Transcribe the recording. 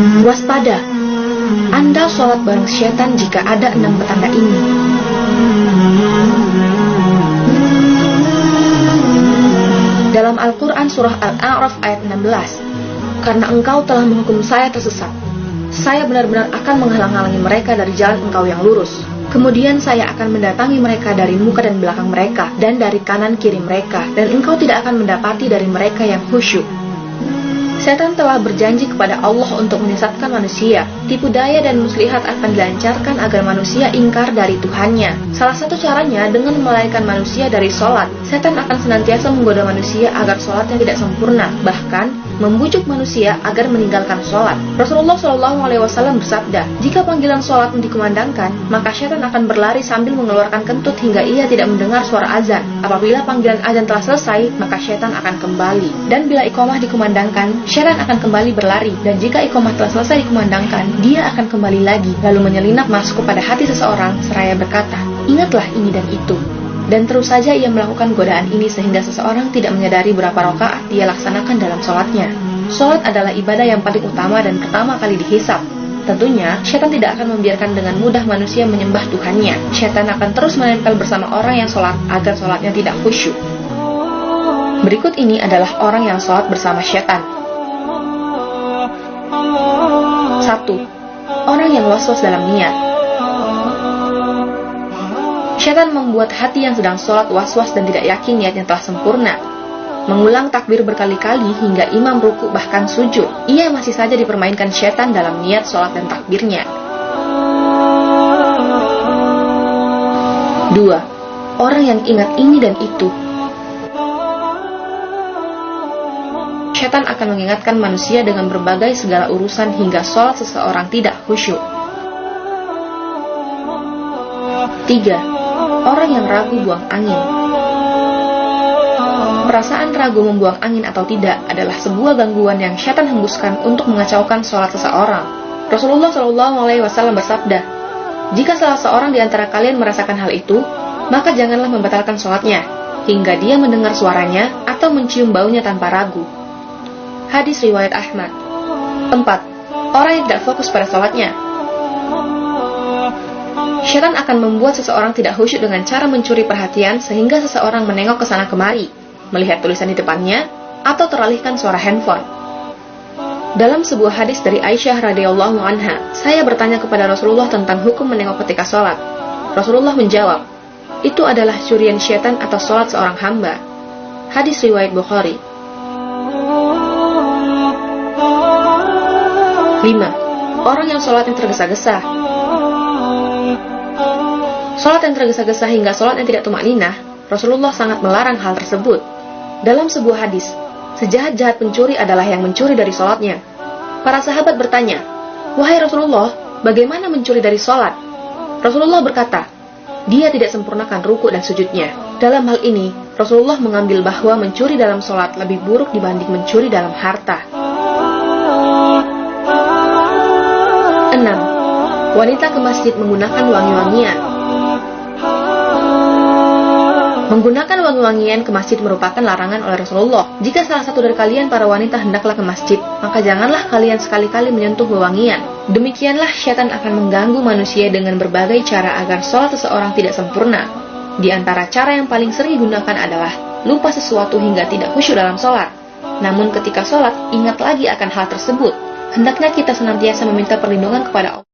Waspada, Anda sholat bareng syaitan jika ada 6 petanda ini. Dalam Al-Quran surah Al-A'raf ayat 16, karena engkau telah menghukum saya tersesat, saya benar-benar akan menghalang-halangi mereka dari jalan engkau yang lurus. Kemudian saya akan mendatangi mereka dari muka dan belakang mereka, dan dari kanan kiri mereka, dan engkau tidak akan mendapati dari mereka yang khusyuk. Setan telah berjanji kepada Allah untuk menyesatkan manusia. Tipu daya dan muslihat akan dilancarkan agar manusia ingkar dari Tuhannya. Salah satu caranya dengan melalaikan manusia dari sholat. Setan akan senantiasa menggoda manusia agar sholatnya tidak sempurna, bahkan membujuk manusia agar meninggalkan sholat. Rasulullah SAW bersabda, jika panggilan sholat dikumandangkan, maka setan akan berlari sambil mengeluarkan kentut hingga ia tidak mendengar suara azan. Apabila panggilan azan telah selesai, maka setan akan kembali. Dan bila iqamah dikumandangkan, setan akan kembali berlari, dan jika iqamah telah selesai dikumandangkan, dia akan kembali lagi, lalu menyelinap masuk kepada hati seseorang seraya berkata, ingatlah ini dan itu. Dan terus saja ia melakukan godaan ini sehingga seseorang tidak menyadari berapa rakaat dia laksanakan dalam sholatnya. Sholat adalah ibadah yang paling utama dan pertama kali dihisab. Tentunya, syaitan tidak akan membiarkan dengan mudah manusia menyembah Tuhannya. Syaitan akan terus menempel bersama orang yang sholat agar sholatnya tidak khusyuk. Berikut ini adalah orang yang sholat bersama syaitan. 1. Orang yang waswas dalam niat. Syaitan membuat hati yang sedang sholat was-was dan tidak yakin niatnya telah sempurna. Mengulang takbir berkali-kali hingga imam ruku bahkan sujud. Ia masih saja dipermainkan syaitan dalam niat sholat dan takbirnya. 2. Orang yang ingat ini dan itu. Syaitan akan mengingatkan manusia dengan berbagai segala urusan hingga sholat seseorang tidak khusyuk. 3. Orang yang ragu buang angin. Perasaan ragu membuang angin atau tidak adalah sebuah gangguan yang syaitan hembuskan untuk mengacaukan sholat seseorang. Rasulullah SAW bersabda, jika salah seorang di antara kalian merasakan hal itu, maka janganlah membatalkan sholatnya, hingga dia mendengar suaranya atau mencium baunya tanpa ragu. Hadis riwayat Ahmad. 4. Orang yang tidak fokus pada sholatnya. Syaitan akan membuat seseorang tidak khusyuk dengan cara mencuri perhatian sehingga seseorang menengok ke sana kemari, melihat tulisan di depannya, atau teralihkan suara handphone. Dalam sebuah hadis dari Aisyah radhiyallahu anha, saya bertanya kepada Rasulullah tentang hukum menengok ketika sholat. Rasulullah menjawab, itu adalah curian syaitan atas sholat seorang hamba. Hadis riwayat Bukhari. 5. Orang yang sholatnya tergesa-gesa. Sholat yang tergesa-gesa hingga sholat yang tidak tumakninah, Rasulullah sangat melarang hal tersebut. Dalam sebuah hadis, sejahat-jahat pencuri adalah yang mencuri dari sholatnya. Para sahabat bertanya, wahai Rasulullah, bagaimana mencuri dari sholat? Rasulullah berkata, dia tidak sempurnakan ruku dan sujudnya. Dalam hal ini, Rasulullah mengambil bahwa mencuri dalam sholat lebih buruk dibanding mencuri dalam harta. 6. Wanita ke masjid menggunakan wangi-wangian. Menggunakan wangi-wangian ke masjid merupakan larangan oleh Rasulullah. Jika salah satu dari kalian para wanita hendaklah ke masjid, maka janganlah kalian sekali-kali menyentuh wewangian. Demikianlah syaitan akan mengganggu manusia dengan berbagai cara agar sholat seseorang tidak sempurna. Di antara cara yang paling sering digunakan adalah lupa sesuatu hingga tidak khusyuk dalam sholat. Namun ketika sholat, ingat lagi akan hal tersebut. Hendaknya kita senantiasa meminta perlindungan kepada Allah.